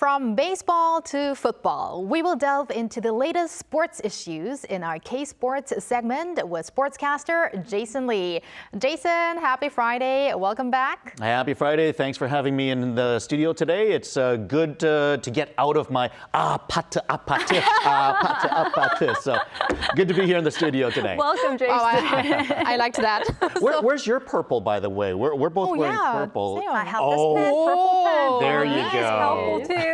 From baseball to football, we will delve into the latest sports issues in our K-Sports segment with sportscaster Jason Lee. Jason, happy Friday. Welcome back. Happy Friday. Thanks for having me in the studio today. It's good to get out of my apate. So good to be here in the studio today. Welcome, Jason. I liked that. Where's your purple, by the way? We're both wearing purple. I have this pen, purple pen. There you It's go. helpful too.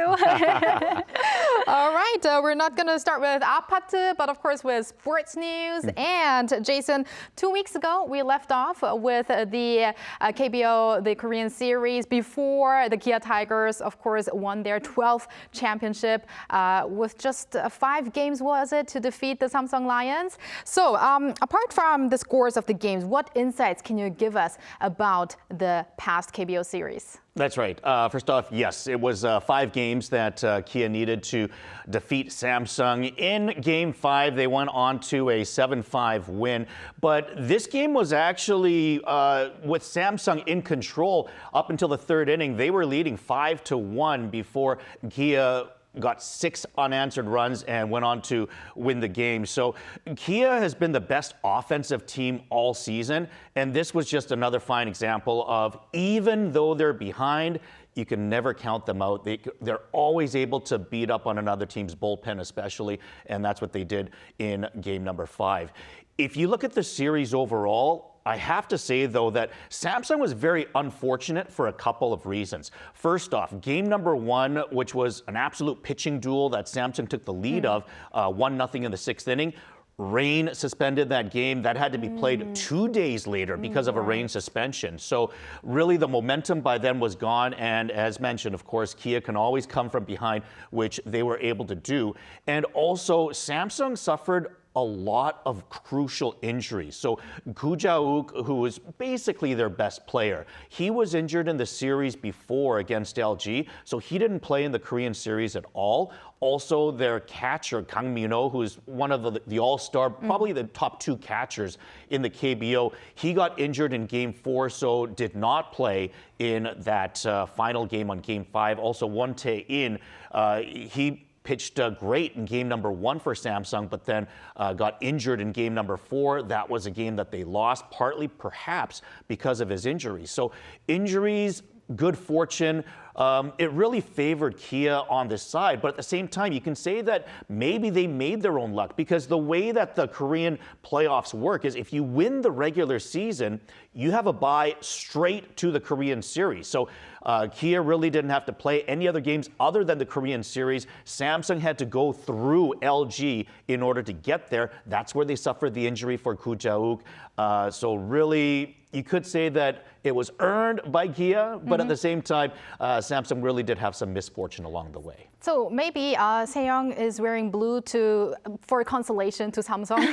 All right, we're not going to start with apate, but of course with sports news. And Jason, 2 weeks ago, we left off with the KBO, the Korean series, before the Kia Tigers, of course, won their 12th championship with just 5 games, was it, to defeat the Samsung Lions. So apart from the scores of the games, what insights can you give us about the past KBO series? That's right. First off, yes, it was 5 games that Kia needed to defeat Samsung. In Game 5, they went on to a 7-5 win. But this game was actually, with Samsung in control up until the 3rd inning. They were leading 5-1 before Kia got 6 unanswered runs and went on to win the game. So Kia has been the best offensive team all season, and this was just another fine example of, even though they're behind, you can never count them out. They're always able to beat up on another team's bullpen especially, and that's what they did in game number 5. If you look at the series overall, I have to say, though, that Samsung was very unfortunate for a couple of reasons. First off, game number 1, which was an absolute pitching duel that Samsung took the lead of, 1-0 in the 6th inning. Rain suspended that game. That had to be played 2 days later because of a rain suspension. So really the momentum by then was gone. And as mentioned, of course, Kia can always come from behind, which they were able to do. And also Samsung suffered a lot of crucial injuries. So Koo Ja-wook, who is basically their best player, he was injured in the series before against LG, so he didn't play in the Korean series at all. Also, their catcher, Kang Min-ho, who is one of the all-star, probably the top 2 catchers in the KBO, he got injured in Game 4, so did not play in that final game on Game 5. Also, Won Tae-in, he pitched great in game number 1 for Samsung, but then got injured in game number 4. That was a game that they lost, partly perhaps because of his injuries. So injuries, good fortune, it really favored Kia on this side. But at the same time, you can say that maybe they made their own luck, because the way that the Korean playoffs work is if you win the regular season, you have a bye straight to the Korean series. So Kia really didn't have to play any other games other than the Korean series. Samsung had to go through LG in order to get there. That's where they suffered the injury for Koo Ja-wook. So really, you could say that it was earned by Kia, but at the same time, Samsung really did have some misfortune along the way. So maybe Seyoung is wearing blue for consolation to Samsung.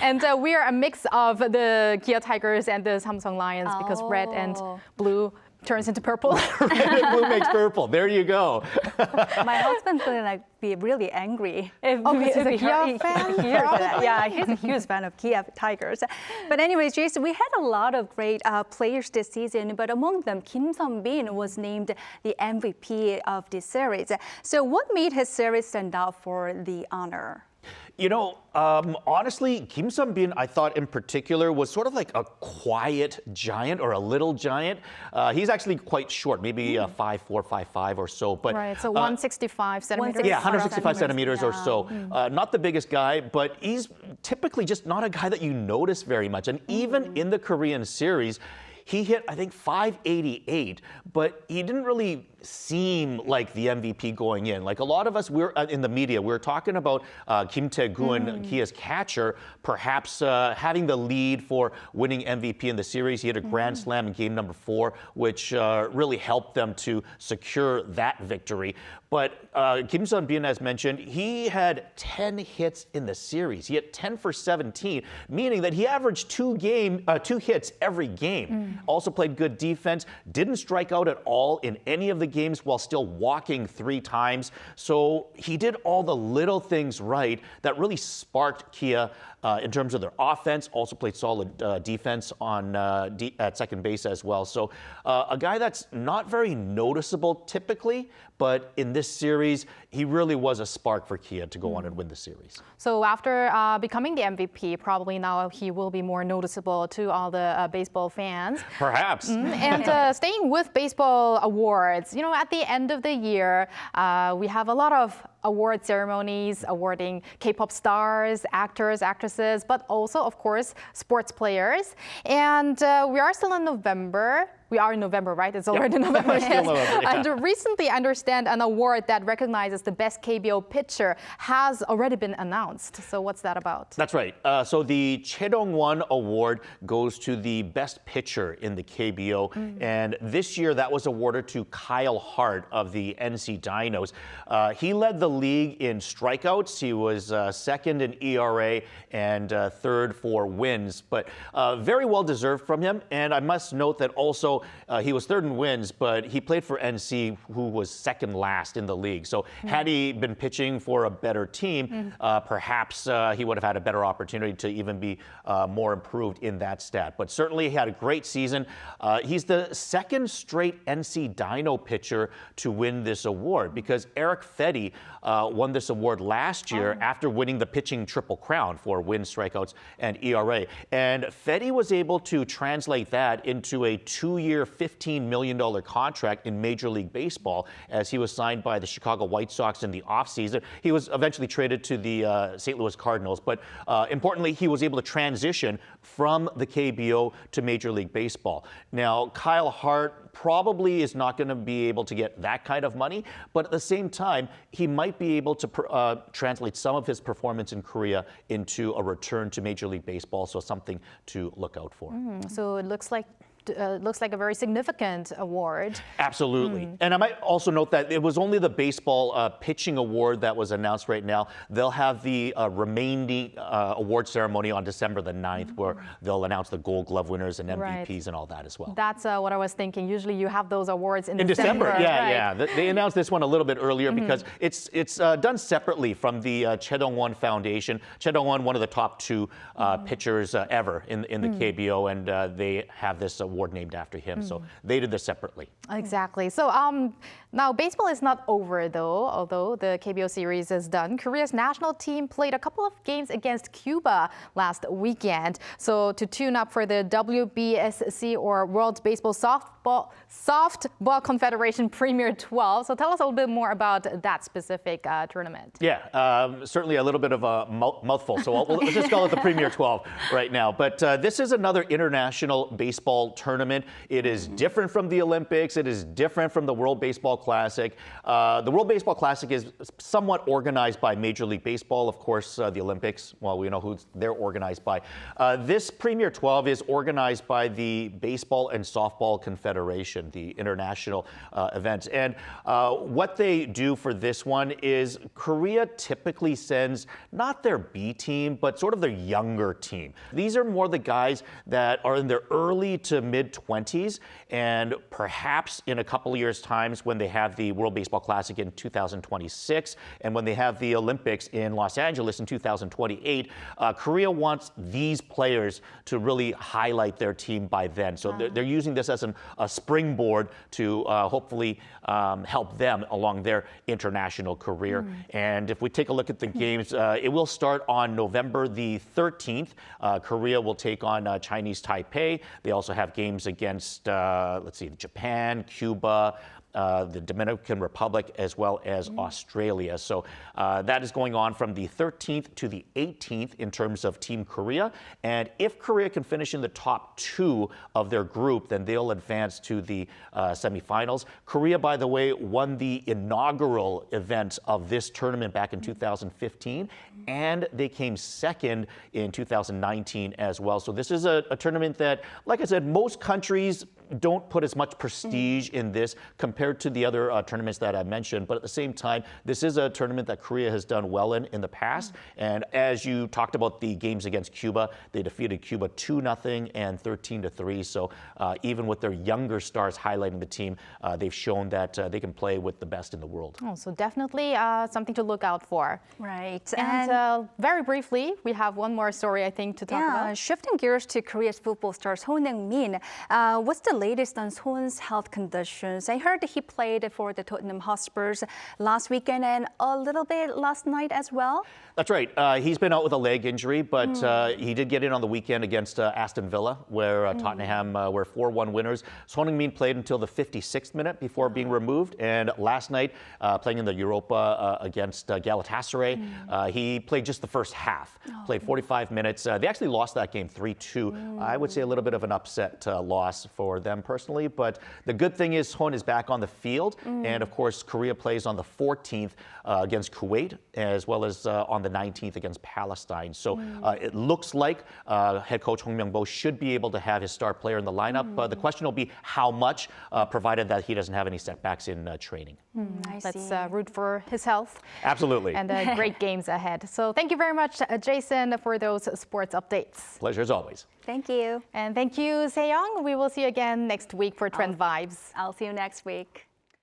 And we are a mix of the Kia Tigers and the Samsung Lions, because red and blue turns into purple. Red and blue makes purple. There you go. My husband's gonna be really angry if he's a Kia fan. Yeah, he's a huge fan of Kia Tigers. But anyways, Jason, we had a lot of great players this season, but among them, Kim Sun-bin was named the MVP of this series. So what made his series stand out for the honor? You know, honestly, Kim Sun-bin, I thought in particular, was sort of like a quiet giant or a little giant. He's actually quite short, maybe 5'4", 5'5" or so. But, right, so 165 centimeters. Yeah, 165 centimeters or so. Not the biggest guy, but he's typically just not a guy that you notice very much. And even in the Korean series, he hit, I think, 588, but he didn't really seem like the MVP going in. Like a lot of us, we're in the media, we're talking about Kim Tae-gun, Kia's catcher, perhaps having the lead for winning MVP in the series. He had a grand slam in game number 4, which really helped them to secure that victory. But Kim Sun-bin, as mentioned, he had 10 hits in the series. He had 10 for 17, meaning that he averaged 2 hits every game. Also played good defense, didn't strike out at all in any of the the games while still walking 3 times. So he did all the little things right that really sparked Kia in terms of their offense. Also played solid defense on at second base as well. So a guy that's not very noticeable typically, but in this series, he really was a spark for Kia to go on and win the series. So after becoming the MVP, probably now he will be more noticeable to all the baseball fans. Perhaps. And staying with baseball awards, you know, at the end of the year, we have a lot of award ceremonies awarding K-pop stars, actors, actresses, but also, of course, sports players. And we are still in November. We are in November, right? It's already November. Still November, yeah. And recently, I understand an award that recognizes the best KBO pitcher has already been announced. So what's that about? That's right. So the Choi Dong-won Award goes to the best pitcher in the KBO. And this year, that was awarded to Kyle Hart of the NC Dinos. He led the league in strikeouts. He was second in ERA and third for wins. But very well deserved from him. And I must note that also he was third in wins, but he played for NC, who was second last in the league. So had he been pitching for a better team, perhaps he would have had a better opportunity to even be more improved in that stat. But certainly he had a great season. He's the second straight NC Dino pitcher to win this award, because Eric Fetty won this award last year after winning the pitching triple crown for wins, strikeouts, and ERA. And Fetty was able to translate that into a 2-year, $15 million contract in Major League Baseball, as he was signed by the Chicago White Sox in the offseason. He was eventually traded to the St. Louis Cardinals, but importantly, he was able to transition from the KBO to Major League Baseball. Now, Kyle Hart probably is not going to be able to get that kind of money, but at the same time, he might be able to translate some of his performance in Korea into a return to Major League Baseball, so something to look out for. So it looks like a very significant award. Absolutely. And I might also note that it was only the baseball pitching award that was announced right now. They'll have the remaining award ceremony on December the 9th, where they'll announce the Gold Glove winners and MVPs and all that as well. That's what I was thinking. Usually you have those awards in December. Yeah, right? yeah. They announced this one a little bit earlier because it's done separately from the Choi Dong-won Foundation. Choi Dong-won, one of the top 2 pitchers ever in the KBO, and they have this award named after him. So they did this separately. Exactly. So now baseball is not over though, although the KBO series is done. Korea's national team played a couple of games against Cuba last weekend. So to tune up for the WBSC, or World Baseball Softball Confederation Premier 12. So tell us a little bit more about that specific tournament. Yeah, certainly a little bit of a mouthful. So let's just call it the Premier 12 right now. But this is another international baseball tournament. It is different from the Olympics. It is different from the World Baseball Classic. The World Baseball Classic is somewhat organized by Major League Baseball. Of course, the Olympics, well, we know who they're organized by. This Premier 12 is organized by the Baseball and Softball Confederation, the international event. And what they do for this one is Korea typically sends not their B team, but sort of their younger team. These are more the guys that are in their early to mid-20s, and perhaps in a couple of years' times when they have the World Baseball Classic in 2026 and when they have the Olympics in Los Angeles in 2028, Korea wants these players to really highlight their team by then. So they're using this as a springboard to hopefully help them along their international career. And if we take a look at the games, it will start on November the 13th. Korea will take on Chinese Taipei. They also have games against, let's see, Japan, Cuba, the Dominican Republic, as well as Australia. So that is going on from the 13th to the 18th in terms of Team Korea. And if Korea can finish in the top 2 of their group, then they'll advance to the semifinals. Korea, by the way, won the inaugural event of this tournament back in 2015, and they came second in 2019 as well. So this is a tournament that, like I said, most countries don't put as much prestige in this compared to the other tournaments that I mentioned. But at the same time, this is a tournament that Korea has done well in the past. And as you talked about the games against Cuba, they defeated Cuba 2-0 and 13-3. So even with their younger stars highlighting the team, they've shown that they can play with the best in the world. Oh, so definitely something to look out for. Right. And very briefly, we have one more story, I think, to talk about. Shifting gears to Korea's football star Son Heung-min. What's the latest on Son's health conditions? I heard he played for the Tottenham Hotspurs last weekend and a little bit last night as well. That's right. He's been out with a leg injury, but he did get in on the weekend against Aston Villa, where Tottenham were 4-1 winners. Son Heung-min played until the 56th minute before being removed, and last night, playing in the Europa against Galatasaray, he played just the first half. Played 45 minutes. They actually lost that game 3-2. I would say a little bit of an upset loss for them personally, but the good thing is Son is back on the field, and of course Korea plays on the 14th against Kuwait, as well as on the 19th against Palestine. So it looks like head coach Hong Myung-bo should be able to have his star player in the lineup. The question will be how much, provided that he doesn't have any setbacks in training. Let's root for his health. Absolutely. And great games ahead. So thank you very much, Jason, for those sports updates. Pleasure as always. Thank you. And thank you, Se-young. We will see you again next week for Trend Vibes. I'll see you next week.